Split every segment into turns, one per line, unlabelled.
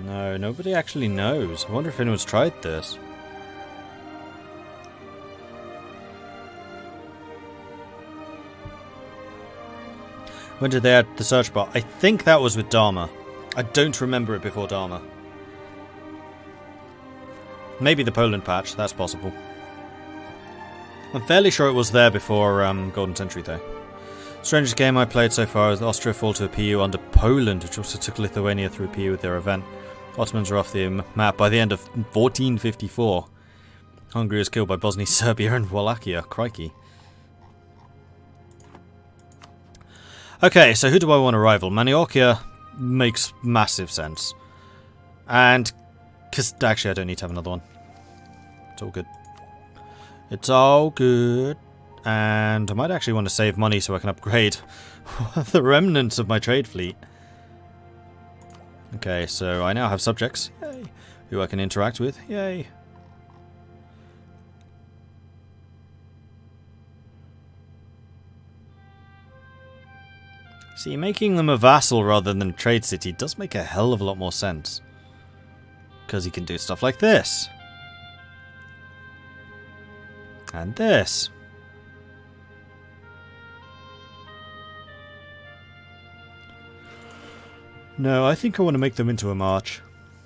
No, nobody actually knows. I wonder if anyone's tried this. When did they add the search bar? I think that was with Dharma. I don't remember it before Dharma. Maybe the Poland patch, that's possible. I'm fairly sure it was there before Golden Century though. Strangest game I played so far is Austria fall to a PU under Poland, which also took Lithuania through a PU with their event. Ottomans are off the map by the end of 1454. Hungary was killed by Bosnia, Serbia and Wallachia. Crikey. Okay, so who do I want to rival? Maniorkia makes massive sense. And... actually, I don't need to have another one. It's all good. It's all good. And I might actually want to save money so I can upgrade the remnants of my trade fleet. Okay, so I now have subjects. Yay. Who I can interact with. Yay. See, making them a vassal rather than a trade city does make a hell of a lot more sense. Because he can do stuff like this. And this. No, I think I want to make them into a march.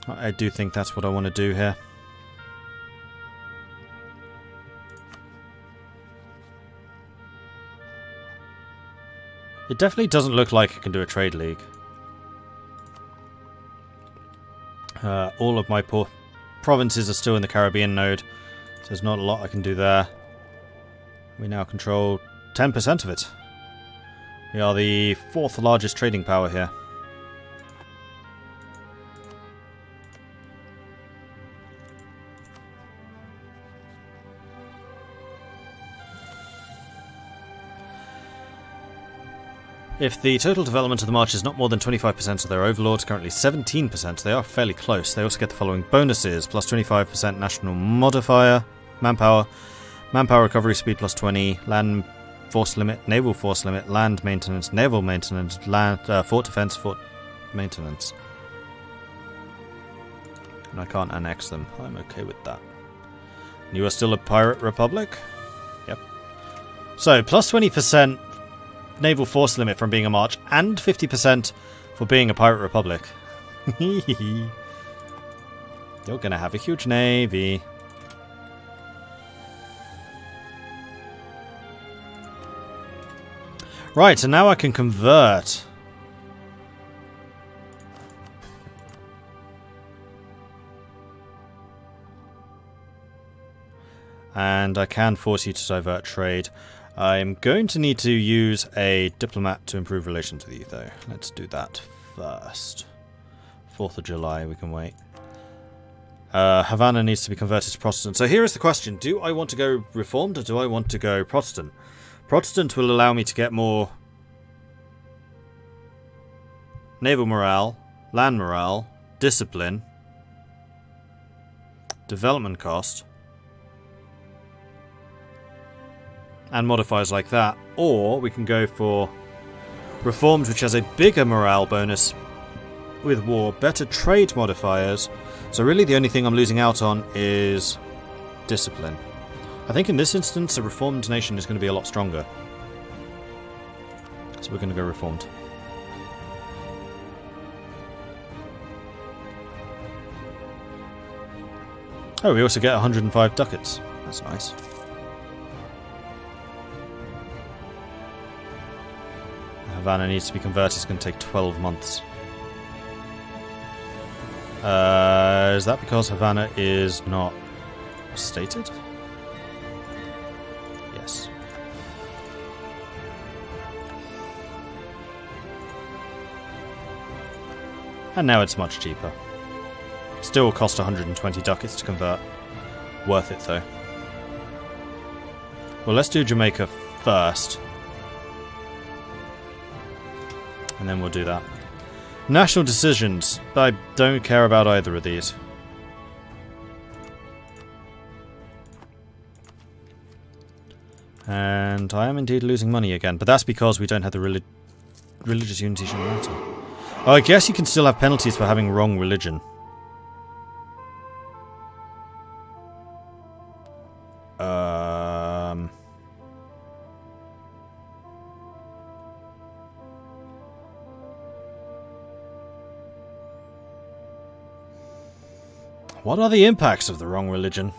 I do think that's what I want to do here. It definitely doesn't look like I can do a trade league. All of my poor provinces are still in the Caribbean node, so there's not a lot I can do there. We now control 10% of it. We are the 4th largest trading power here. If the total development of the march is not more than 25% of their overlords, currently 17%, they are fairly close. They also get the following bonuses: plus 25% national modifier, manpower, manpower recovery speed plus 20, land force limit, naval force limit, land maintenance, naval maintenance, land, fort defense, fort maintenance. And I can't annex them. I'm okay with that. You are still a pirate republic? Yep. So, plus 20% naval force limit from being a march, and 50% for being a pirate republic. You're gonna have a huge navy. Right, so now I can convert. And I can force you to divert trade. I'm going to need to use a diplomat to improve relations with you, though. Let's do that first. 4th of July, we can wait. Havana needs to be converted to Protestant. So here is the question. Do I want to go Reformed or do I want to go Protestant? Protestant will allow me to get more naval morale, land morale, discipline, development cost, and modifiers like that. Or we can go for Reformed, which has a bigger morale bonus with war, better trade modifiers. So really the only thing I'm losing out on is discipline. I think in this instance a Reformed nation is going to be a lot stronger. So we're going to go Reformed. Oh, we also get 105 ducats. That's nice. Havana needs to be converted. It's going to take 12 months. Is that because Havana is not stated? Yes. And now it's much cheaper. Still cost 120 ducats to convert. Worth it though. Well, let's do Jamaica first. And then we'll do that. National decisions. I don't care about either of these. And I am indeed losing money again, but that's because we don't have the religious unity shouldn't matter. Oh, I guess you can still have penalties for having wrong religion. What are the impacts of the wrong religion?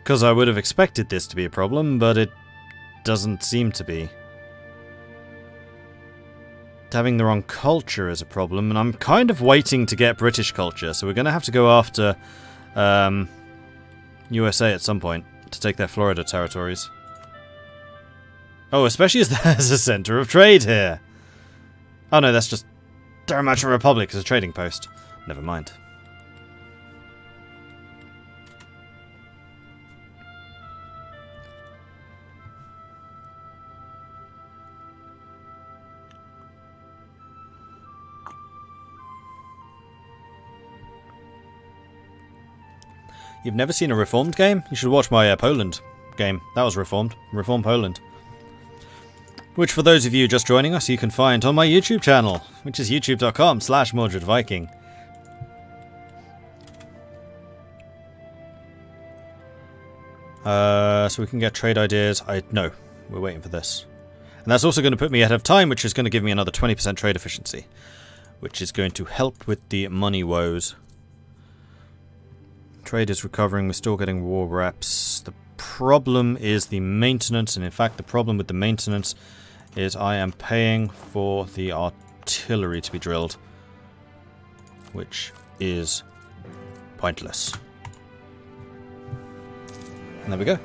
Because I would have expected this to be a problem, but it doesn't seem to be. Having the wrong culture is a problem, and I'm kind of waiting to get British culture, so we're going to have to go after USA at some point to take their Florida territories. Oh, especially as there's a centre of trade here. Oh no, that's just Dynamically Republic as a trading post. Never mind. You've never seen a Reformed game? You should watch my Poland game. That was Reformed. Reform Poland. Which, for those of you just joining us, you can find on my YouTube channel, which is youtube.com/MordredViking. So we can get trade ideas. No, we're waiting for this. And that's also going to put me ahead of time, which is going to give me another 20% trade efficiency, which is going to help with the money woes. Trade is recovering, we're still getting war reps. The problem is the maintenance, and in fact the problem with the maintenance is I am paying for the artillery to be drilled, which is pointless. And there we go.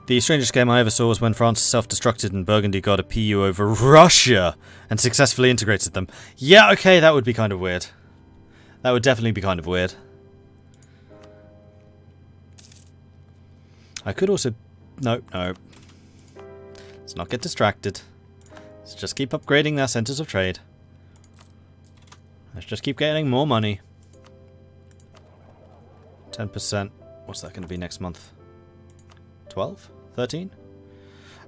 The strangest game I ever saw was when France self-destructed and Burgundy got a PU over Russia and successfully integrated them. Yeah, okay, that would be kind of weird. That would definitely be kind of weird. I could also... No. Let's not get distracted. Let's just keep upgrading their centres of trade. Let's just keep getting more money. 10%. What's that going to be next month? 12? 13?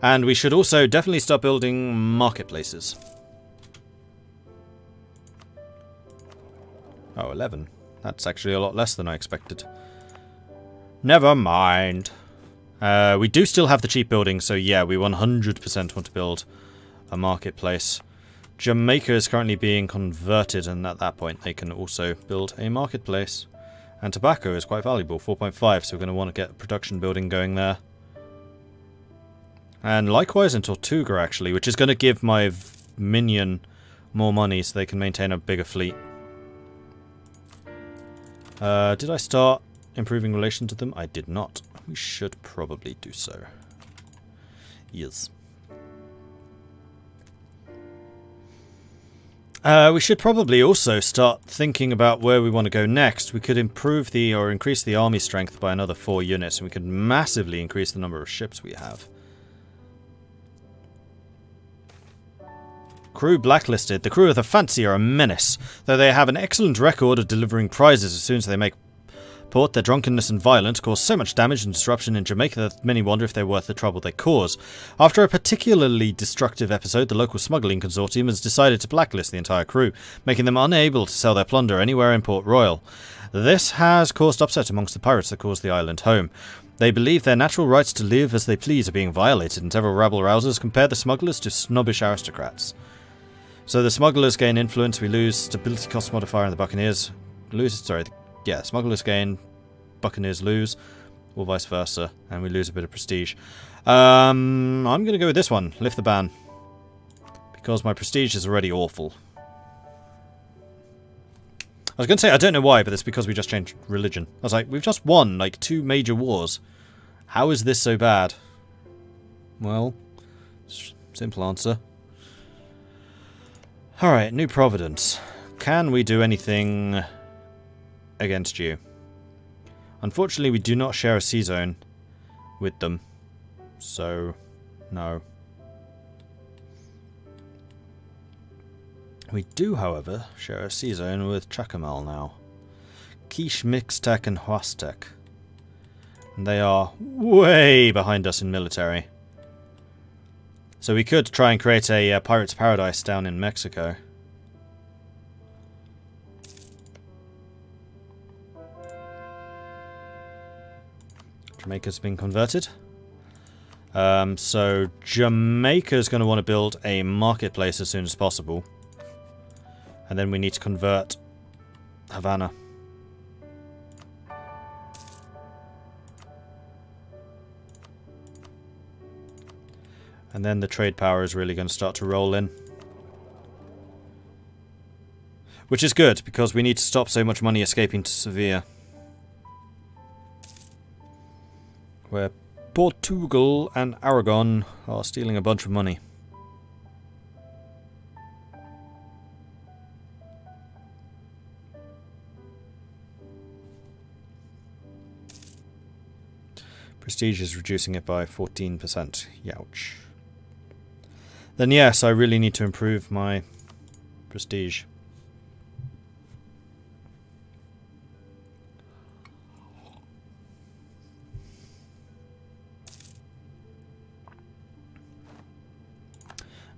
And we should also definitely start building marketplaces. Oh, 11. That's actually a lot less than I expected. Never mind. We do still have the cheap buildings, so yeah, we 100% want to build a marketplace. Jamaica is currently being converted, and at that point they can also build a marketplace. And tobacco is quite valuable, 4.5, so we're going to want to get a production building going there. And likewise in Tortuga, actually, which is going to give my minion more money so they can maintain a bigger fleet. Did I start improving relations with them? I did not. We should probably do so. Yes. We should probably also start thinking about where we want to go next. We could improve or increase the army strength by another 4 units, and we could massively increase the number of ships we have. Crew blacklisted. The crew of the Fancy are a menace, though they have an excellent record of delivering prizes as soon as they make port. Their drunkenness and violence cause so much damage and disruption in Jamaica that many wonder if they're worth the trouble they cause. After a particularly destructive episode, the local smuggling consortium has decided to blacklist the entire crew, making them unable to sell their plunder anywhere in Port Royal. This has caused upset amongst the pirates that caused the island home. They believe their natural rights to live as they please are being violated, and several rabble-rousers compare the smugglers to snobbish aristocrats. So the smugglers gain influence, we lose stability cost modifier, and the buccaneers yeah, smugglers gain, buccaneers lose, or vice versa, and we lose a bit of prestige. I'm going to go with this one, lift the ban, because my prestige is already awful. I was going to say, I don't know why, but it's because we just changed religion. I was like, we've just won, like, 2 major wars. How is this so bad? Well, simple answer. Alright, New Providence. Can we do anything against you? Unfortunately, we do not share a sea zone with them. So, no. We do, however, share a sea zone with Chacamal now. Quiche, Mixtec, and Huastec. And they are way behind us in military. So we could try and create a Pirate's Paradise down in Mexico. Jamaica's been converted. So Jamaica's going to want to build a marketplace as soon as possible. And then we need to convert Havana. And then the trade power is really going to start to roll in. Which is good, because we need to stop so much money escaping to Sevilla. Where Portugal and Aragon are stealing a bunch of money. Prestige is reducing it by 14%. Youch. Then yes, I really need to improve my prestige.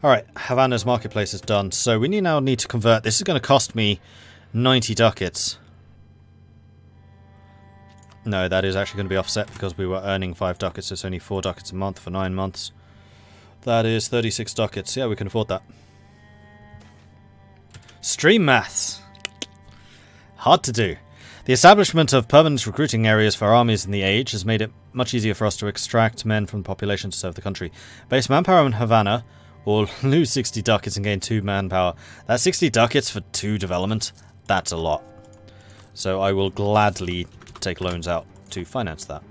Alright, Havana's marketplace is done, so we now need to convert. This is going to cost me 90 ducats. No, that is actually going to be offset because we were earning 5 ducats. It's only 4 ducats a month for 9 months. That is 36 ducats. Yeah, we can afford that. Stream maths. Hard to do. The establishment of permanent recruiting areas for armies in the age has made it much easier for us to extract men from the population to serve the country. Base manpower in Havana, or lose 60 ducats and gain 2 manpower. That's 60 ducats for 2 development. That's a lot. So I will gladly take loans out to finance that.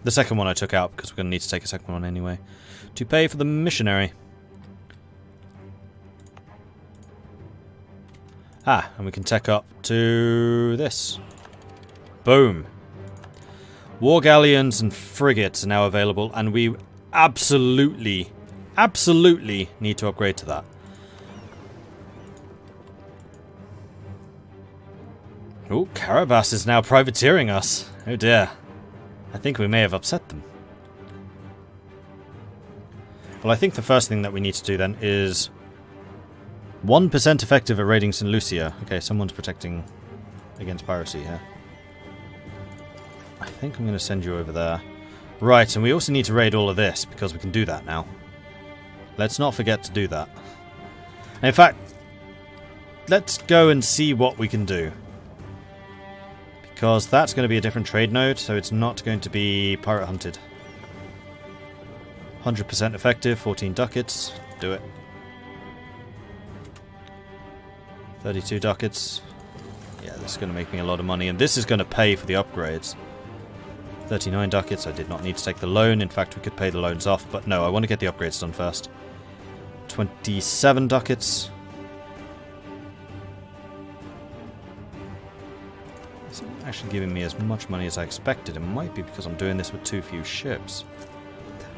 The second one I took out because we're going to need to take a second one anyway. To pay for the missionary. Ah, and we can tech up to this. Boom. War galleons and frigates are now available, and we absolutely need to upgrade to that. Oh, Carabas is now privateering us. Oh dear. I think we may have upset them. Well, I think the first thing that we need to do then is 1% effective at raiding St. Lucia. Okay, someone's protecting against piracy here. I think I'm going to send you over there. Right, and we also need to raid all of this because we can do that now. Let's not forget to do that. And in fact, let's go and see what we can do. Because that's going to be a different trade node, so it's not going to be pirate hunted. 100% effective, 14 ducats. Do it. 32 ducats. Yeah, this is going to make me a lot of money, and this is going to pay for the upgrades. 39 ducats. I did not need to take the loan. In fact, we could pay the loans off, but no, I want to get the upgrades done first. 27 ducats. It's not actually giving me as much money as I expected. It might be because I'm doing this with too few ships.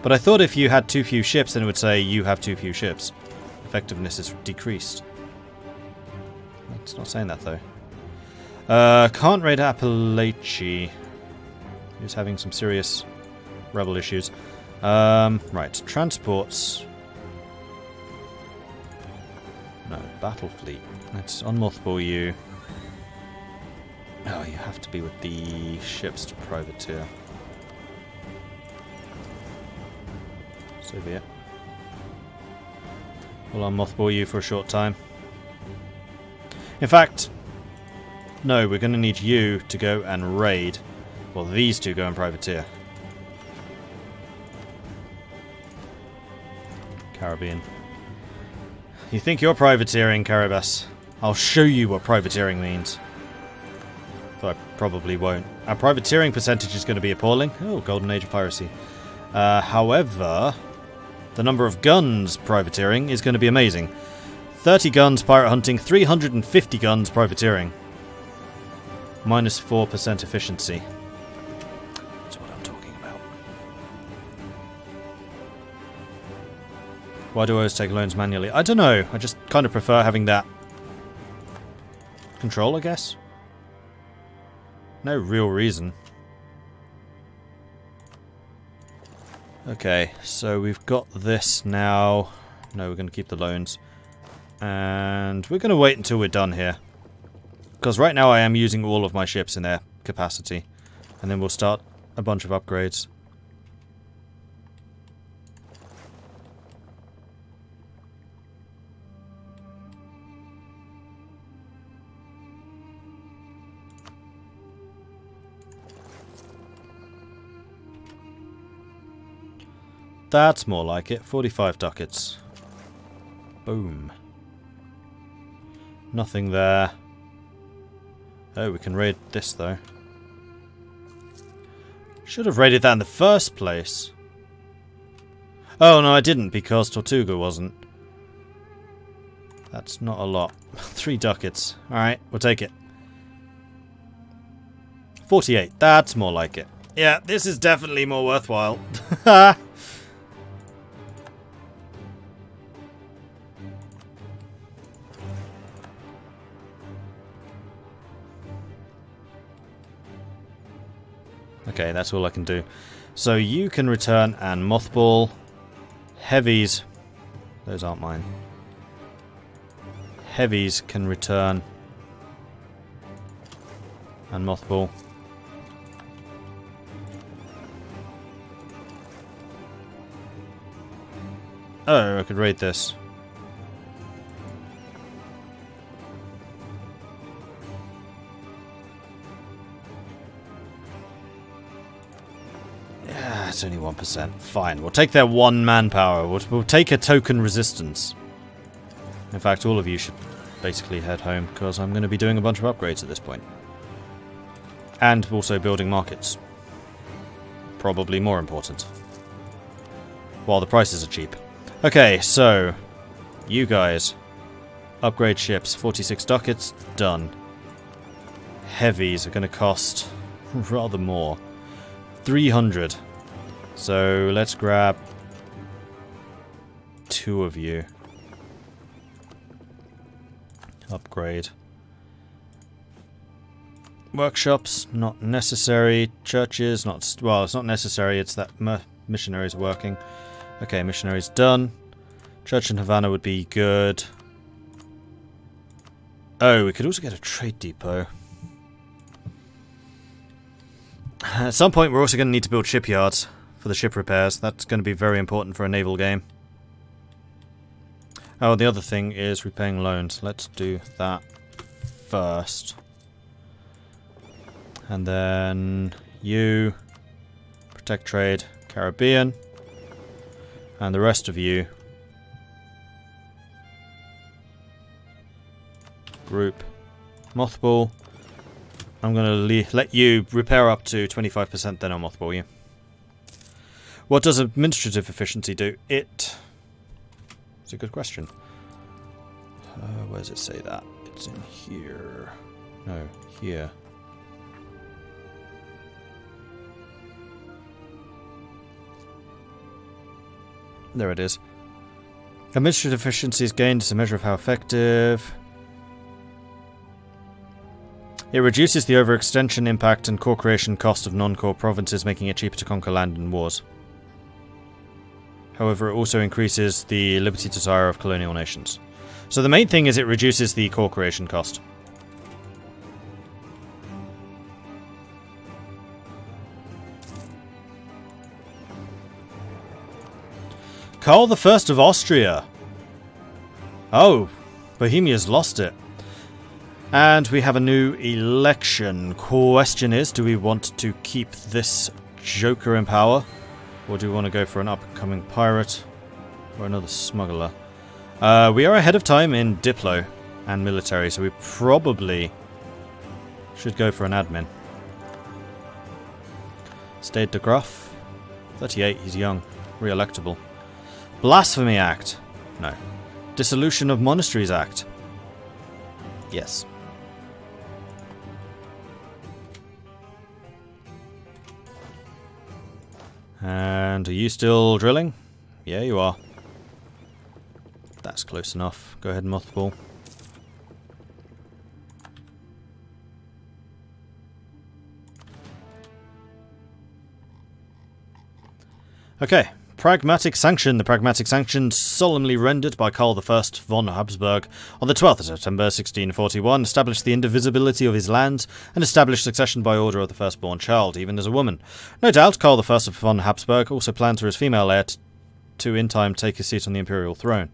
But I thought if you had too few ships, then it would say you have too few ships. Effectiveness is decreased. It's not saying that, though. Can't raid Appalachia. He's having some serious rebel issues. Right, transports. No, battle fleet. Let's unmothball you. Oh, you have to be with the ships to privateer. So be it. We'll unmothball you for a short time. In fact, no, we're going to need you to go and raid. Well, these two go and privateer. Caribbean. You think you're privateering, Caribas? I'll show you what privateering means. Though I probably won't. Our privateering percentage is going to be appalling. Oh, golden age of piracy. However, the number of guns privateering is going to be amazing. 30 guns pirate hunting, 350 guns privateering. Minus 4% efficiency. That's what I'm talking about. Why do I always take loans manually? I don't know. I just kind of prefer having that control, I guess. No real reason. Okay, so we've got this now. No, we're going to keep the loans. And we're going to wait until we're done here. Because right now I am using all of my ships in their capacity. And then we'll start a bunch of upgrades. That's more like it. 45 ducats. Boom. Nothing there. Oh, we can raid this though. Should have raided that in the first place. Oh no, I didn't because Tortuga wasn't. That's not a lot. 3 ducats. Alright, we'll take it. 48. That's more like it. Yeah, this is definitely more worthwhile. Okay, that's all I can do. So you can return and mothball. Heavies. Those aren't mine. Heavies can return and mothball. Oh, I could raid this. Yeah, it's only 1%. Fine, we'll take their 1 manpower. We'll take a token resistance. In fact, all of you should basically head home, because I'm going to be doing a bunch of upgrades at this point. And also building markets. Probably more important. While the prices are cheap. Okay, so you guys upgrade ships, 46 ducats, done. Heavies are going to cost rather more, 300. So let's grab 2 of you. Upgrade. Workshops, not necessary. Churches, not well. It's not necessary. It's that missionaries are working. Okay, missionaries done. Church in Havana would be good. Oh, we could also get a trade depot. At some point, we're also going to need to build shipyards for the ship repairs. That's going to be very important for a naval game. Oh, the other thing is repaying loans. Let's do that first. And then you protect trade, Caribbean. And the rest of you group mothball. I'm going to let you repair up to 25%, then I'll mothball you. What does administrative efficiency do? It's a good question. Where does it say that? It's in here. No, here. There it is. Administrative efficiency is gained as a measure of how effective. It reduces the overextension impact and core creation cost of non-core provinces, making it cheaper to conquer land in wars. However, it also increases the liberty desire of colonial nations. So the main thing is it reduces the core creation cost. Karl I of Austria. Oh, Bohemia's lost it. And we have a new election. Question is, do we want to keep this joker in power? Or do we want to go for an up-and-coming pirate? Or another smuggler? We are ahead of time in Diplo and military, so we probably should go for an admin. Stade de Graaf. 38, he's young. Re-electable. Blasphemy Act. No. Dissolution of Monasteries Act. Yes. And are you still drilling? Yeah, you are. That's close enough. Go ahead and mothball. Okay. Pragmatic Sanction. The Pragmatic Sanction, solemnly rendered by Karl I von Habsburg on the 12th of September 1641, established the indivisibility of his lands and established succession by order of the firstborn child, even as a woman. No doubt, Karl I von Habsburg also planned for his female heir to in time take his seat on the imperial throne.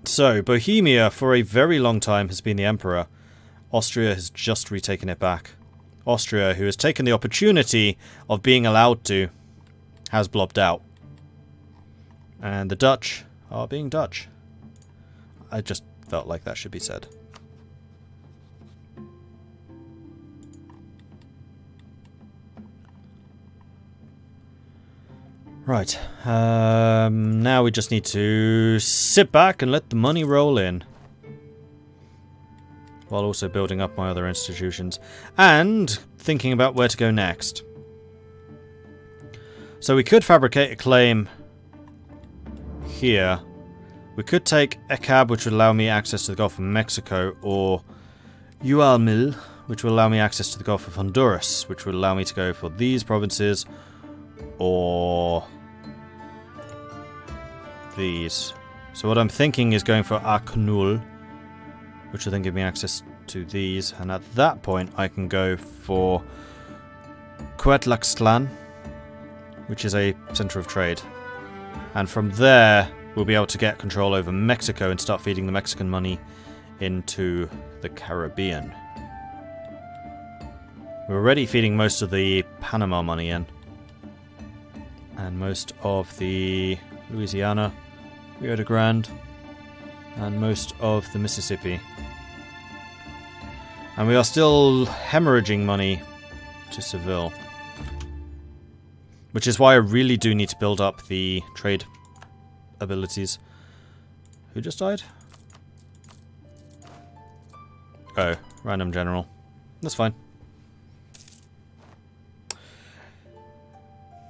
So, Bohemia, for a very long time, has been the emperor. Austria has just retaken it back. Austria, who has taken the opportunity of being allowed to has blobbed out. And the Dutch are being Dutch. I just felt like that should be said. Right, now we just need to sit back and let the money roll in. While also building up my other institutions. And thinking about where to go next. So we could fabricate a claim here. We could take Ecab, which would allow me access to the Gulf of Mexico, or Ualmil, which will allow me access to the Gulf of Honduras, which would allow me to go for these provinces, or these. So what I'm thinking is going for Aknul, which will then give me access to these, and at that point I can go for Cuetlaxtlan, which is a centre of trade. And from there, we'll be able to get control over Mexico and start feeding the Mexican money into the Caribbean. We're already feeding most of the Panama money in. And most of the Louisiana, Rio Grande, and most of the Mississippi. And we are still hemorrhaging money to Seville. Which is why I really do need to build up the trade abilities. Who just died? Oh, random general. That's fine.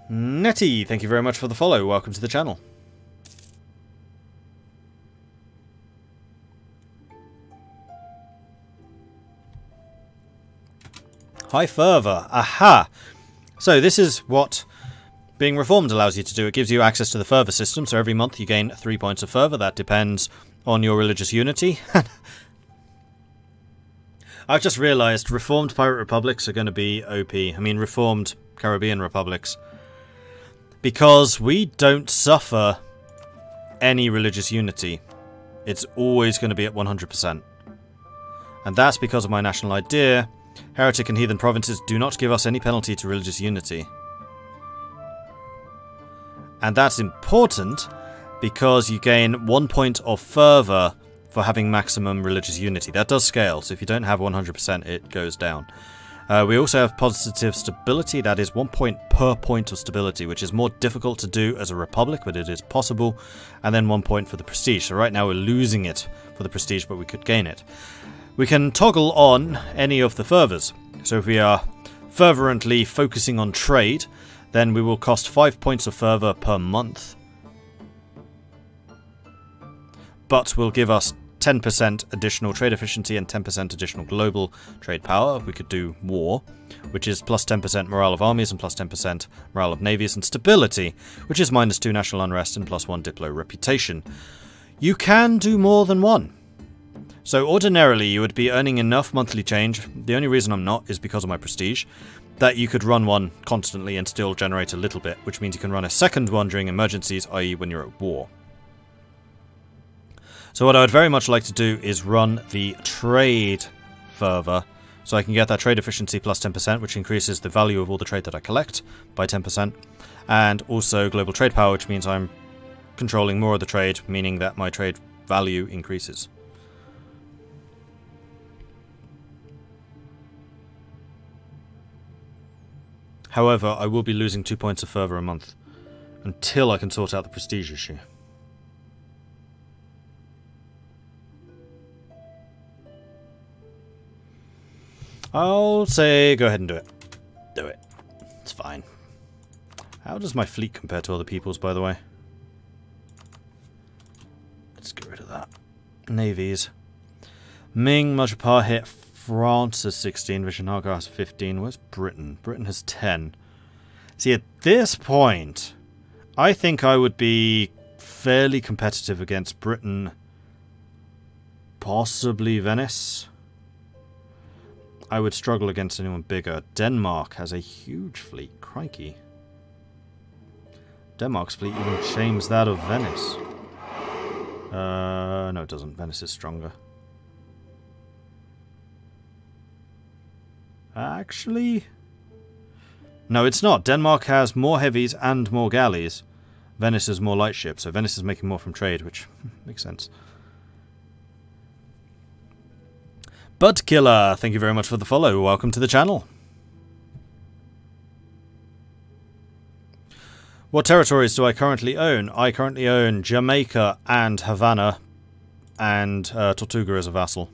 Netty, thank you very much for the follow. Welcome to the channel. High fervor. Aha! So this is what being reformed allows you to do. It gives you access to the fervor system, so every month you gain 3 points of fervor. That depends on your religious unity. I've just realised reformed pirate republics are going to be OP. I mean, reformed Caribbean republics. Because we don't suffer any religious unity. It's always going to be at 100%. And that's because of my national idea. Heretic and heathen provinces do not give us any penalty to religious unity. And that's important because you gain 1 point of fervor for having maximum religious unity. That does scale, so if you don't have 100%, it goes down. We also have positive stability. That is 1 point per point of stability, which is more difficult to do as a republic, but it is possible. And then 1 point for the prestige. So right now we're losing it for the prestige, but we could gain it. We can toggle on any of the fervors. So if we are fervently focusing on trade, then we will cost 5 points of fervor per month. But will give us 10% additional trade efficiency and 10% additional global trade power. We could do war, which is plus 10% morale of armies and plus 10% morale of navies, and stability, which is minus 2 national unrest and plus 1 diplo reputation. You can do more than one. So ordinarily you would be earning enough monthly change, the only reason I'm not is because of my prestige, that you could run one constantly and still generate a little bit, which means you can run a second one during emergencies, i.e. when you're at war. So what I would very much like to do is run the trade fervor, so I can get that trade efficiency plus 10%, which increases the value of all the trade that I collect by 10%, and also global trade power, which means I'm controlling more of the trade, meaning that my trade value increases. However, I will be losing 2 points of fervor a month, until I can sort out the prestige issue. I'll say go ahead and do it. Do it. It's fine. How does my fleet compare to other people's, by the way? Let's get rid of that. Navies. Ming, Majapahit hit France has 16, Vijayanagara has 15. Where's Britain? Britain has 10. See, at this point, I think I would be fairly competitive against Britain. Possibly Venice. I would struggle against anyone bigger. Denmark has a huge fleet. Crikey. Denmark's fleet even shames that of Venice. No it doesn't. Venice is stronger. Actually, No, it's not. Denmark has more heavies and more galleys. Venice has more light ships, so Venice is making more from trade, which makes sense. Budkiller, thank you very much for the follow. Welcome to the channel. What territories do I currently own? I currently own Jamaica and Havana, and Tortuga as a vassal.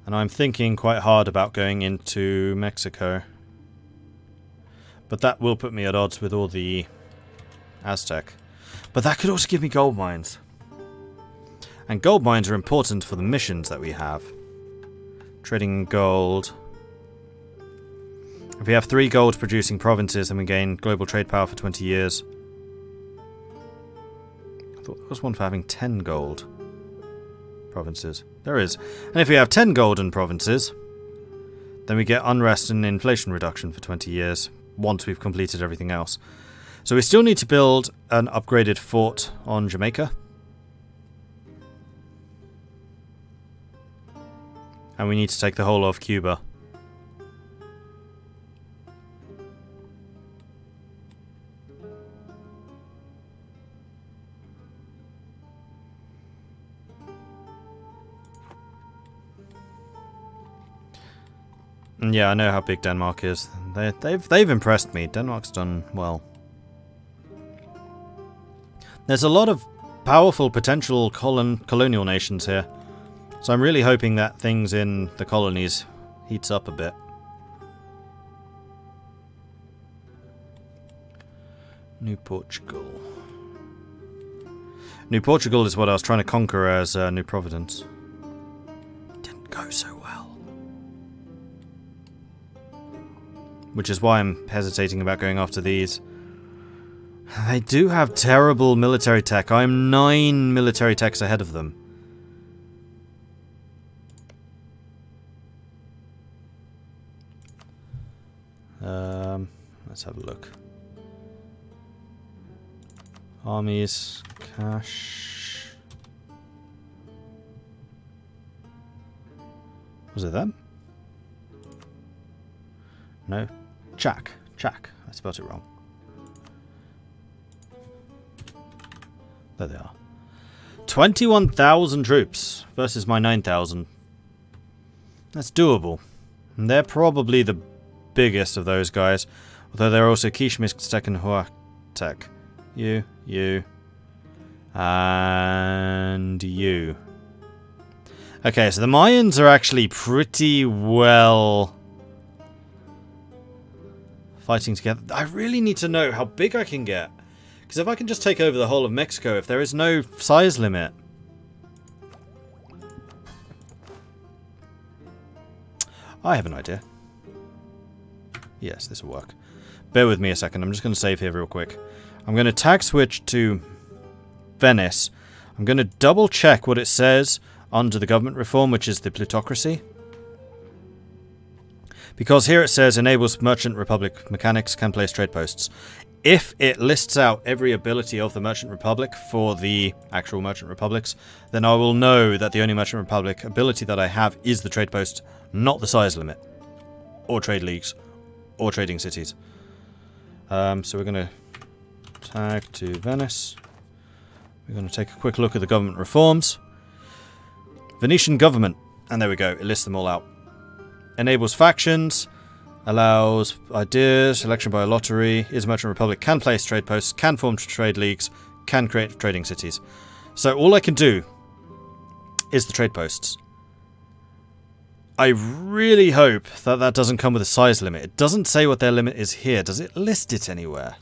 And I'm thinking quite hard about going into Mexico. But that will put me at odds with all the Aztec. But that could also give me gold mines. And gold mines are important for the missions that we have. Trading gold. If we have 3 gold producing provinces, then we gain global trade power for 20 years. I thought there was one for having 10 gold provinces. There is. And if we have 10 golden provinces, then we get unrest and inflation reduction for 20 years, once we've completed everything else. So we still need to build an upgraded fort on Jamaica. And we need to take the whole of Cuba. Yeah, I know how big Denmark is. They've impressed me. Denmark's done well. There's a lot of powerful potential colonial nations here. So I'm really hoping that things in the colonies heats up a bit. New Portugal. New Portugal is what I was trying to conquer as New Providence. Didn't go so well. Which is why I'm hesitating about going after these. They do have terrible military tech. I'm 9 military techs ahead of them. Let's have a look. Armies, cash. Was it them? No. Chak. I spelled it wrong. There they are. 21,000 troops versus my 9,000. That's doable. And they're probably the biggest of those guys. Although they're also Kishmistek and Huatek. You. And you. Okay, so the Mayans are actually pretty well fighting together. I really need to know how big I can get. Because if I can just take over the whole of Mexico, if there is no size limit. I have an idea. Yes, this will work. Bear with me a second. I'm just going to save here real quick. I'm going to tag switch to Venice. I'm going to double check what it says under the government reform, which is the plutocracy. Because here it says, enables Merchant Republic mechanics can place trade posts. If it lists out every ability of the Merchant Republic for the actual Merchant Republics, then I will know that the only Merchant Republic ability that I have is the trade post, not the size limit, or trade leagues, or trading cities. So we're going to tag to Venice. We're going to take a quick look at the government reforms. Venetian government, and there we go, it lists them all out. Enables factions, allows ideas, election by lottery, is Merchant Republic, can place trade posts, can form trade leagues, can create trading cities. So all I can do is the trade posts. I really hope that that doesn't come with a size limit. It doesn't say what their limit is here. Does it list it anywhere?